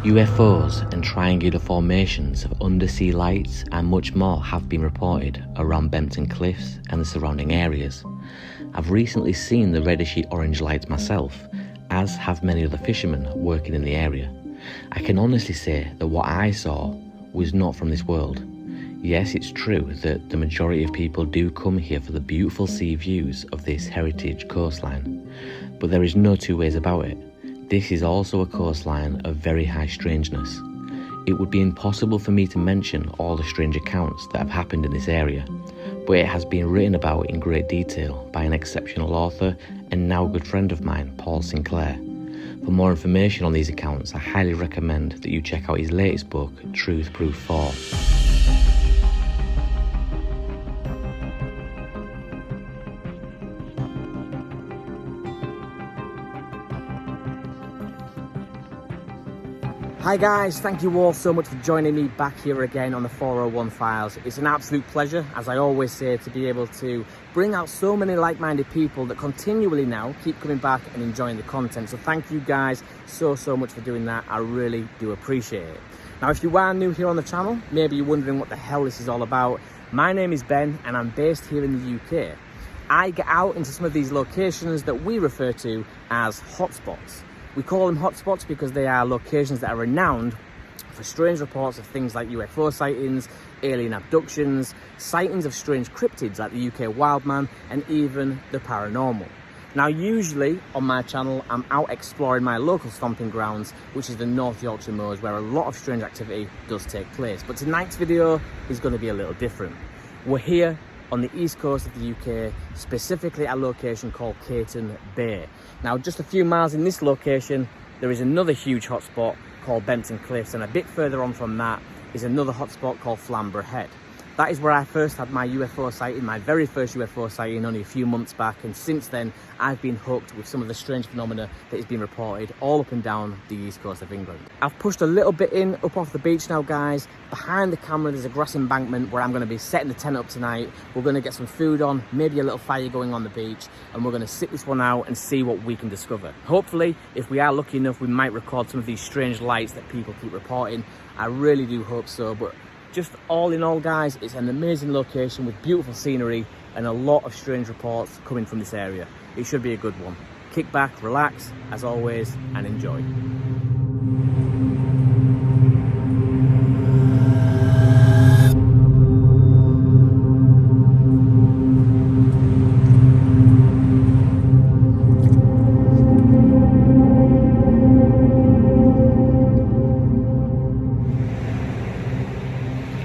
UFOs and triangular formations of undersea lights and much more have been reported around Bempton Cliffs and the surrounding areas. I've recently seen the reddishy orange lights myself, as have many other fishermen working in the area. I can honestly say that what I saw was not from this world. Yes, it's true that the majority of people do come here for the beautiful sea views of this heritage coastline, but there is no two ways about it. This is also a coastline of very high strangeness. It would be impossible for me to mention all the strange accounts that have happened in this area, but it has been written about in great detail by an exceptional author and now good friend of mine, Paul Sinclair. For more information on these accounts, I highly recommend that you check out his latest book, Truth Proof 4. Hi guys, thank you all so much for joining me back here again on the 401 Files. It's an absolute pleasure, as I always say, to be able to bring out so many like-minded people that continually now keep coming back and enjoying the content. So thank you guys so much for doing that. I really do appreciate it. Now, if you are new here on the channel, maybe you're wondering what the hell this is all about. My name is Ben and I'm based here in the UK. I get out into some of these locations that we refer to as hotspots. We call them hotspots because they are locations that are renowned for strange reports of things like UFO sightings, alien abductions, sightings of strange cryptids like the UK Wildman, and even the paranormal. Now, usually on my channel, I'm out exploring my local stomping grounds, which is the North Yorkshire Moors, where a lot of strange activity does take place. But tonight's video is going to be a little different. We're here on the east coast of the UK, specifically at a location called Caton Bay. Now, just a few miles in this location, there is another huge hotspot called Bempton Cliffs, and a bit further on from that is another hotspot called Flamborough Head. That is where I first had my UFO sighting, my very first UFO sighting only a few months back, and since then I've been hooked with some of the strange phenomena that has been reported all up and down the east coast of England. I've pushed a little bit in up off the beach now, guys. Behind the camera there's a grass embankment where I'm going to be setting the tent up tonight. We're going to get some food on, maybe a little fire going on the beach, and we're going to sit this one out and see what we can discover. Hopefully, if we are lucky enough, we might record some of these strange lights that people keep reporting. I really do hope so, but just all in all, guys, it's an amazing location with beautiful scenery and a lot of strange reports coming from this area. It should be a good one. Kick back, relax, as always, and enjoy.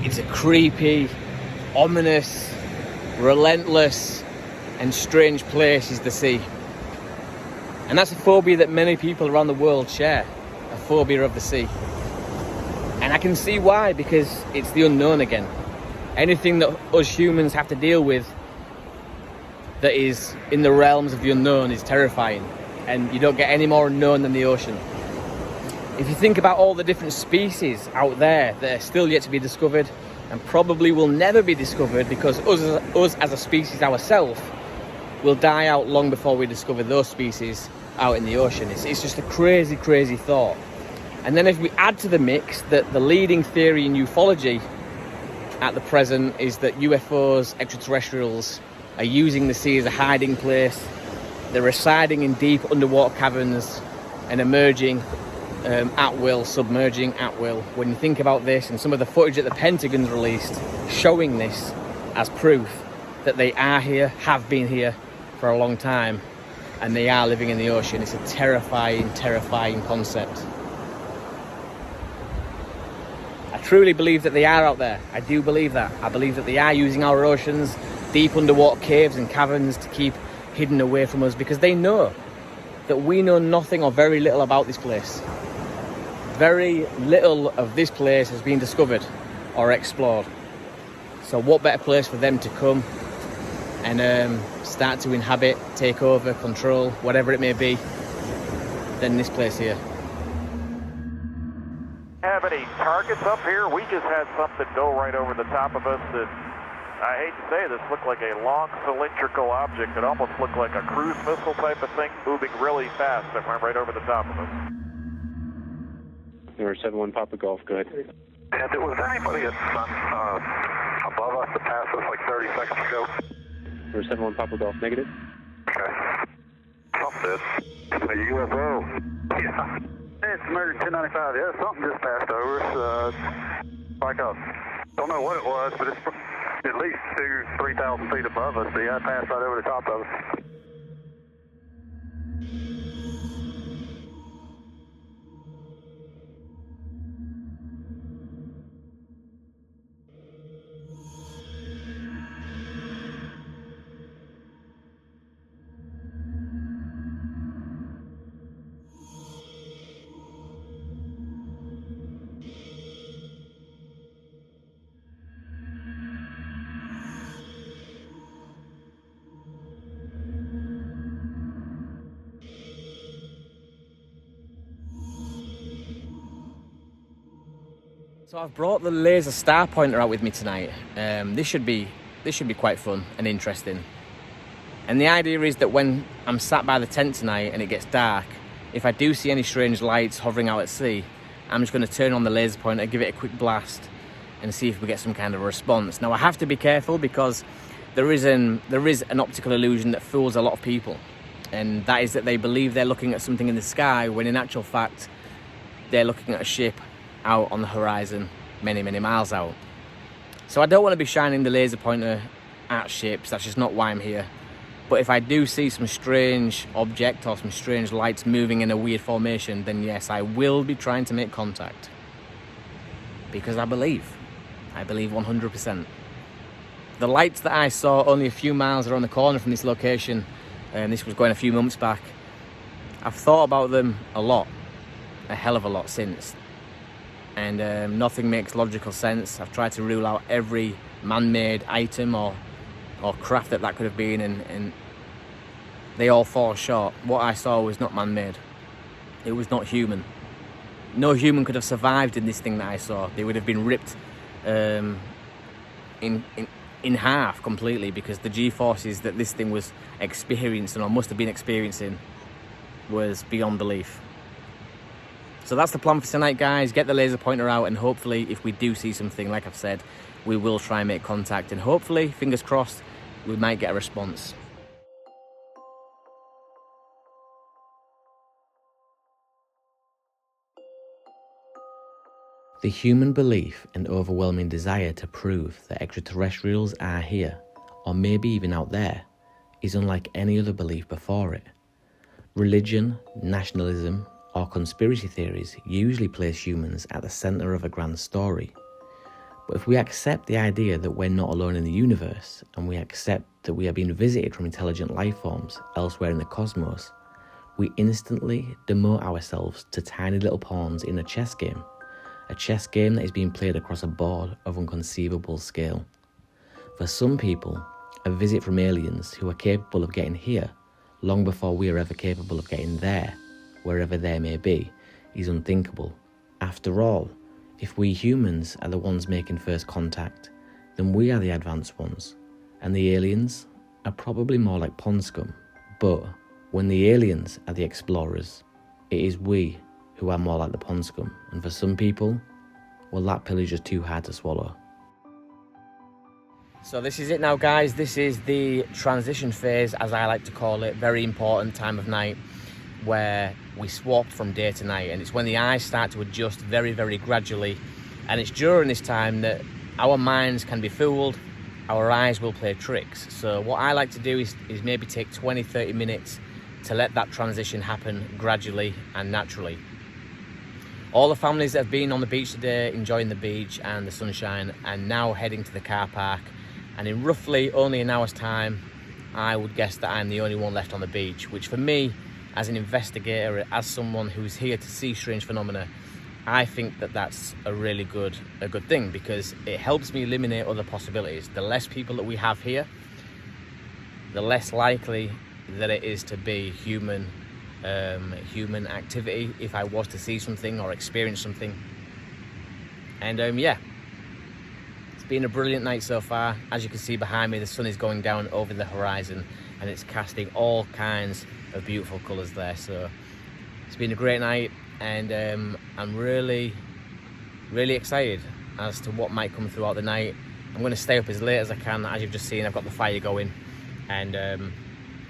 It's a creepy, ominous, relentless and strange place is the sea. And that's a phobia that many people around the world share, a phobia of the sea. And I can see why, because it's the unknown again. Anything that us humans have to deal with that is in the realms of the unknown is terrifying, and you don't get any more unknown than the ocean. If you think about all the different species out there that are still yet to be discovered and probably will never be discovered because us as a species ourselves will die out long before we discover those species out in the ocean. It's just a crazy thought. And then if we add to the mix that the leading theory in ufology at the present is that UFOs, extraterrestrials, are using the sea as a hiding place. They're residing in deep underwater caverns and emerging at will, submerging at will. When you think about this and some of the footage that the Pentagon's released showing this as proof that they are here, have been here for a long time, and they are living in the ocean, it's a terrifying concept. I truly believe that they are out there. I do believe that. I believe that they are using our oceans, deep underwater caves and caverns to keep hidden away from us, because they know that we know nothing or very little about this place. Very little of this place has been discovered or explored. So what better place for them to come and start to inhabit, take over, control, whatever it may be, than this place here. Have any targets up here? We just had something go right over the top of us that, I hate to say this, looked like a long cylindrical object. It almost looked like a cruise missile type of thing moving really fast that went right over the top of us. Number 71 Papa Golf, go ahead. And was there anybody above us that passed us like 30 seconds ago? Number 71 Papa Golf, negative. Okay. Something. A UFO. Yeah. It's American 1095. Yeah, something just passed over us. Like don't know what it was, but it's at least 2,000-3,000 feet above us. Yeah, it passed right over the top of us. So I've brought the laser star pointer out with me tonight. This should be quite fun and interesting. And the idea is that when I'm sat by the tent tonight and it gets dark, if I do see any strange lights hovering out at sea, I'm just going to turn on the laser pointer, give it a quick blast, and see if we get some kind of a response. Now I have to be careful because there is an optical illusion that fools a lot of people, and that is that they believe they're looking at something in the sky when in actual fact they're looking at a ship out on the horizon many miles out. So I don't want to be shining the laser pointer at ships. That's just not why I'm here. But if I do see some strange object or some strange lights moving in a weird formation, then yes, I will be trying to make contact, because I believe 100%. The lights that I saw only a few miles around the corner from this location, and this was going a few months back, I've thought about them a hell of a lot since. And nothing makes logical sense. I've tried to rule out every man-made item or craft that could have been, and they all fall short. What I saw was not man-made. It was not human. No human could have survived in this thing that I saw. They would have been ripped in half completely, because the G-forces that this thing was experiencing or must have been experiencing was beyond belief. So that's the plan for tonight, guys. Get the laser pointer out, and hopefully if we do see something, like I've said, we will try and make contact, and hopefully, fingers crossed, we might get a response. The human belief and overwhelming desire to prove that extraterrestrials are here, or maybe even out there, is unlike any other belief before it. Religion, nationalism, or conspiracy theories usually place humans at the centre of a grand story. But if we accept the idea that we're not alone in the universe, and we accept that we are being visited from intelligent life forms elsewhere in the cosmos, we instantly demote ourselves to tiny little pawns in a chess game that is being played across a board of inconceivable scale. For some people, a visit from aliens who are capable of getting here long before we are ever capable of getting there, wherever they may be, is unthinkable. After all, if we humans are the ones making first contact, then we are the advanced ones, and the aliens are probably more like pond scum. But when the aliens are the explorers, it is we who are more like the pond scum, and for some people, well, that pill is just too hard to swallow. So this is it now, guys. This is the transition phase, as I like to call it. Very important time of night where we swap from day to night, and it's when the eyes start to adjust very gradually, and it's during this time that our minds can be fooled, our eyes will play tricks. So what I like to do is maybe take 20-30 minutes to let that transition happen gradually and naturally. All the families that have been on the beach today, enjoying the beach and the sunshine, and now heading to the car park, and in roughly only an hour's time, I would guess that I'm the only one left on the beach, which for me, as an investigator, as someone who's here to see strange phenomena, I think that that's a really good thing, because it helps me eliminate other possibilities. The less people that we have here, the less likely that it is to be human activity if I was to see something or experience something. And yeah, it's been a brilliant night so far. As you can see behind me, the sun is going down over the horizon, and it's casting all kinds of beautiful colours there. So It's been a great night, and I'm really excited as to what might come throughout the night. I'm going to stay up as late as I can. As you've just seen, I've got the fire going, and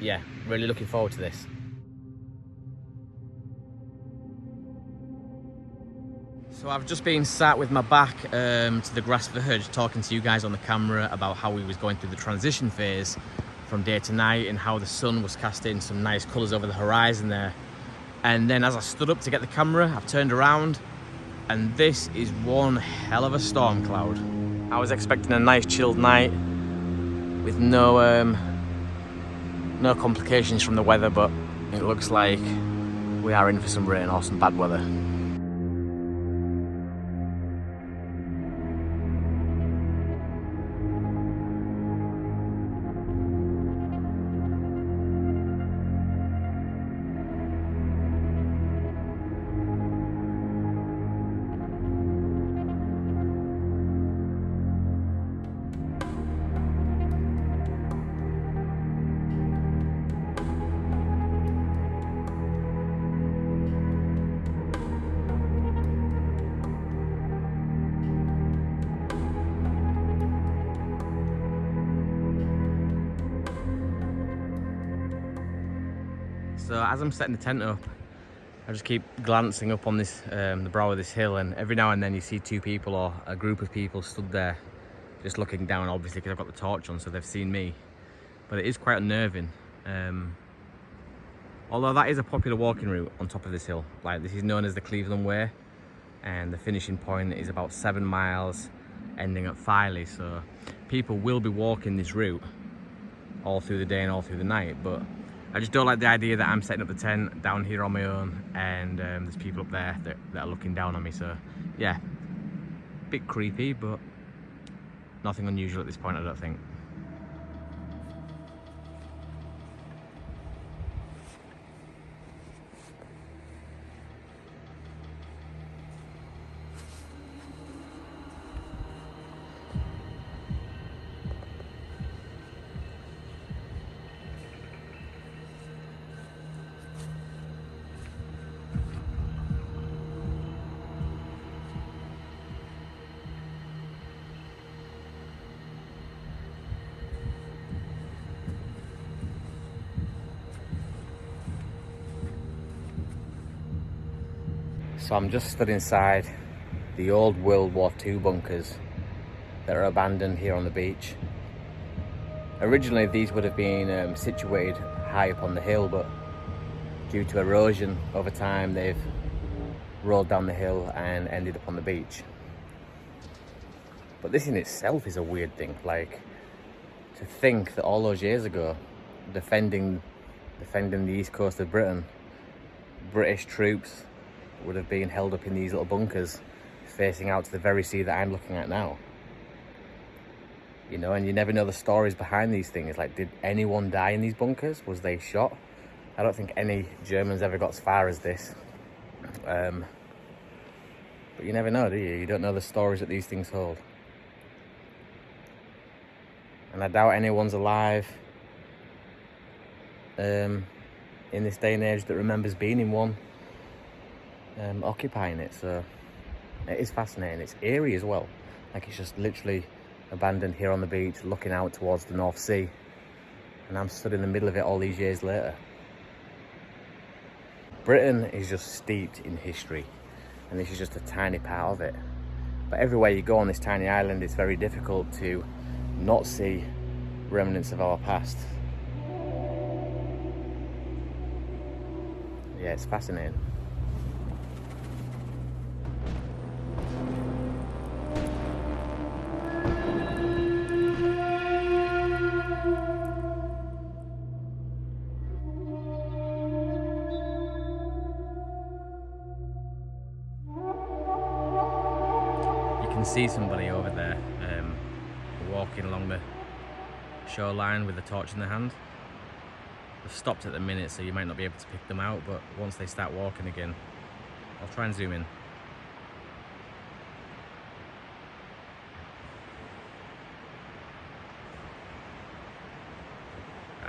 yeah, really looking forward to this. So I've just been sat with my back to the grass verge, talking to you guys on the camera about how we was going through the transition phase from day to night and how the sun was casting some nice colours over the horizon there. And then as I stood up to get the camera, I've turned around and this is one hell of a storm cloud. I was expecting a nice chilled night with no complications from the weather, but it looks like we are in for some rain or some bad weather. So as I'm setting the tent up, I just keep glancing up on this the brow of this hill, and every now and then you see two people or a group of people stood there just looking down, obviously because I've got the torch on, so they've seen me. But it is quite unnerving. Although that is a popular walking route on top of this hill. Like, this is known as the Cleveland Way, and the finishing point is about 7 miles ending at Filey, so people will be walking this route all through the day and all through the night. But I just don't like the idea that I'm setting up the tent down here on my own and there's people up there that are looking down on me. So yeah, a bit creepy, but nothing unusual at this point, I don't think. So I'm just stood inside the old World War II bunkers that are abandoned here on the beach. Originally these would have been situated high up on the hill, but due to erosion over time they've rolled down the hill and ended up on the beach. But this in itself is a weird thing. Like, to think that all those years ago, defending the east coast of Britain, British troops would have been held up in these little bunkers facing out to the very sea that I'm looking at now. You know, and you never know the stories behind these things. Like, did anyone die in these bunkers? Was they shot? I don't think any Germans ever got as far as this. But you never know, do you? You don't know the stories that these things hold. And I doubt anyone's alive in this day and age that remembers being in one, occupying it. So it is fascinating. It's eerie as well. Like, it's just literally abandoned here on the beach looking out towards the North Sea, and I'm stood in the middle of it all these years later. Britain is just steeped in history, and this is just a tiny part of it. But everywhere you go on this tiny island, it's very difficult to not see remnants of our past. Yeah, it's fascinating. You can see somebody over there walking along the shoreline with a torch in their hand. They've stopped at the minute, so you might not be able to pick them out, but once they start walking again, I'll try and zoom in.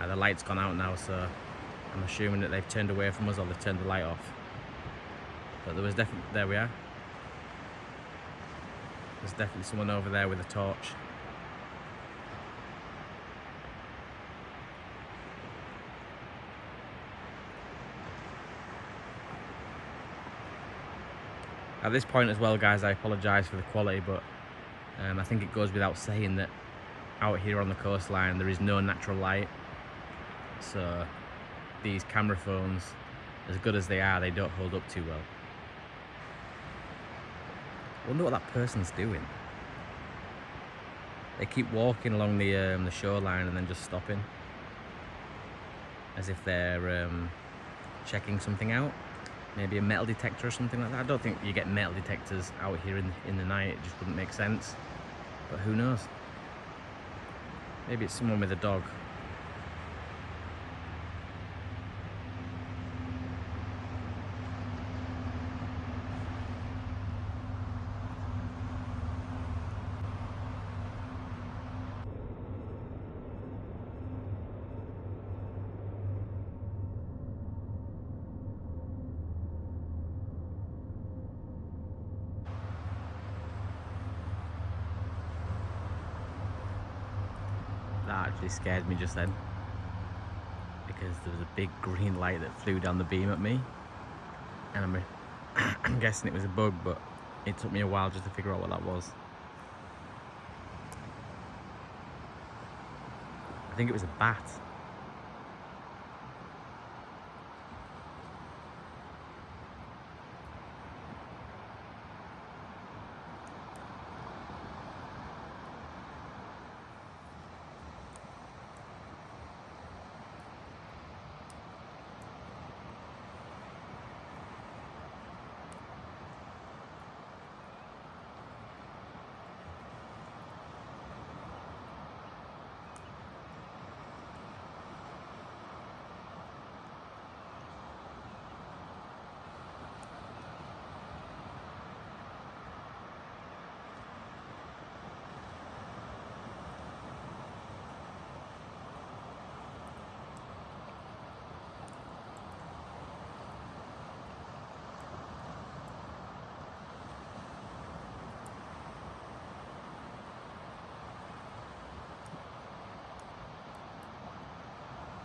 The light's gone out now, so I'm assuming that they've turned away from us or they've turned the light off. But there was definitely, there we are. There's definitely someone over there with a torch. At this point as well, guys, I apologise for the quality, but I think it goes without saying that out here on the coastline there is no natural light. So these camera phones, as good as they are, they don't hold up too well. I wonder what that person's doing. They keep walking along the shoreline and then just stopping, as if they're checking something out. Maybe a metal detector or something like that. I don't think you get metal detectors out here in the night. It just wouldn't make sense. But who knows? Maybe it's someone with a dog. That actually scared me just then, because there was a big green light that flew down the beam at me, and I'm guessing it was a bug, but it took me a while just to figure out what that was. I think it was a bat.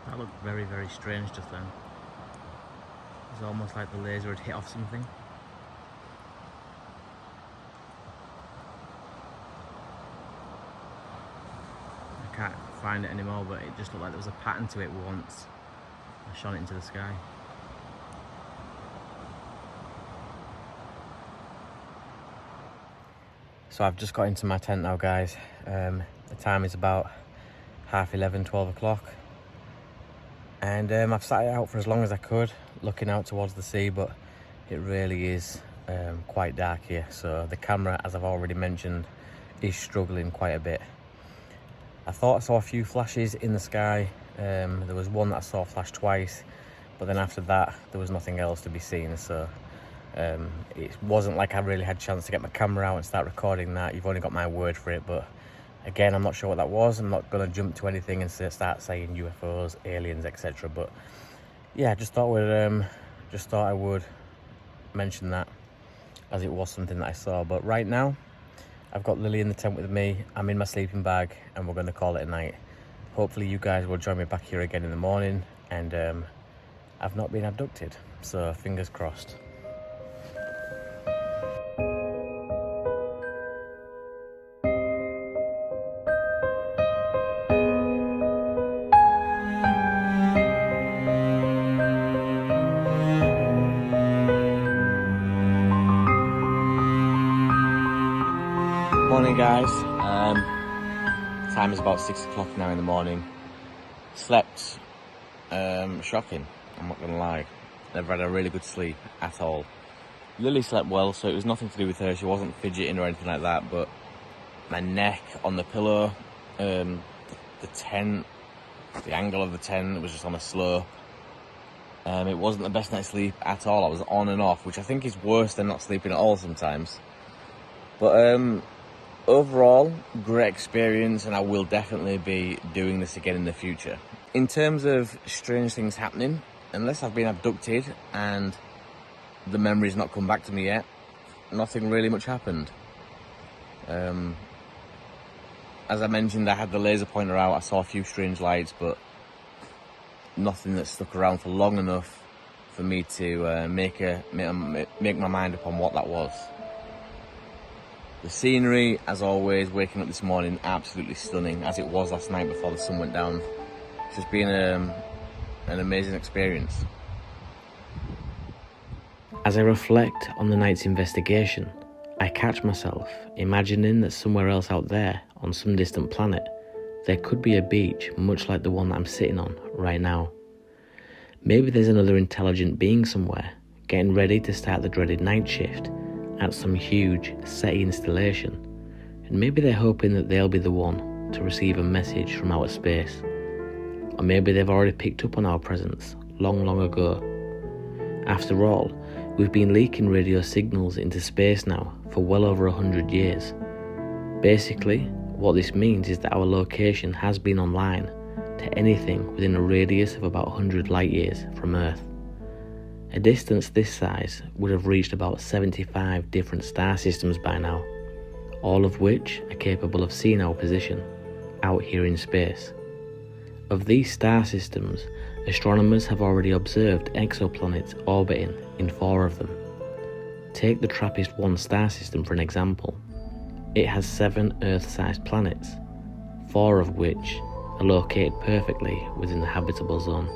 That looked very, very strange just then. It was almost like the laser had hit off something. I can't find it anymore, but it just looked like there was a pattern to it once I shone it into the sky. So I've just got into my tent now, guys. The time is about 11:30, 12 o'clock. And I've sat it out for as long as I could, looking out towards the sea, but it really is quite dark here. So the camera, as I've already mentioned, is struggling quite a bit. I thought I saw a few flashes in the sky. There was one that I saw flash twice, but then after that, there was nothing else to be seen. So it wasn't like I really had a chance to get my camera out and start recording that. You've only got my word for it, but again, I'm not sure what that was. I'm not going to jump to anything and start saying UFOs, aliens, etc. But yeah, just thought I would mention that, as it was something that I saw. But right now, I've got Lily in the tent with me. I'm in my sleeping bag, and we're going to call it a night. Hopefully, you guys will join me back here again in the morning, and I've not been abducted. So fingers crossed. Morning, guys. Time is about 6 o'clock now in the morning. Slept shocking, I'm not gonna lie. Never had a really good sleep at all. Lily slept well, so it was nothing to do with her. She wasn't fidgeting or anything like that, but my neck on the pillow, the tent, the angle of the tent was just on a slope. It wasn't the best night's sleep at all. I was on and off, which I think is worse than not sleeping at all sometimes. But overall, great experience, and I will definitely be doing this again in the future. In terms of strange things happening, unless I've been abducted and the memory's not come back to me yet. Nothing really much happened. As I mentioned, I had the laser pointer out. I saw a few strange lights, but nothing that stuck around for long enough for me to make my mind up on what that was. The scenery, as always, waking up this morning, absolutely stunning, as it was last night before the sun went down. It's just been an amazing experience. As I reflect on the night's investigation, I catch myself imagining that somewhere else out there, on some distant planet, there could be a beach much like the one that I'm sitting on right now. Maybe there's another intelligent being somewhere, getting ready to start the dreaded night shift at some huge SETI installation, and maybe they're hoping that they'll be the one to receive a message from outer space. Or maybe they've already picked up on our presence long ago. After all, we've been leaking radio signals into space now for well over 100 years. Basically, what this means is that our location has been online to anything within a radius of about 100 light years from Earth. A distance this size would have reached about 75 different star systems by now, all of which are capable of seeing our position out here in space. Of these star systems, astronomers have already observed exoplanets orbiting in 4 of them. Take the TRAPPIST-1 star system for an example. It has 7 Earth-sized planets, 4 of which are located perfectly within the habitable zone.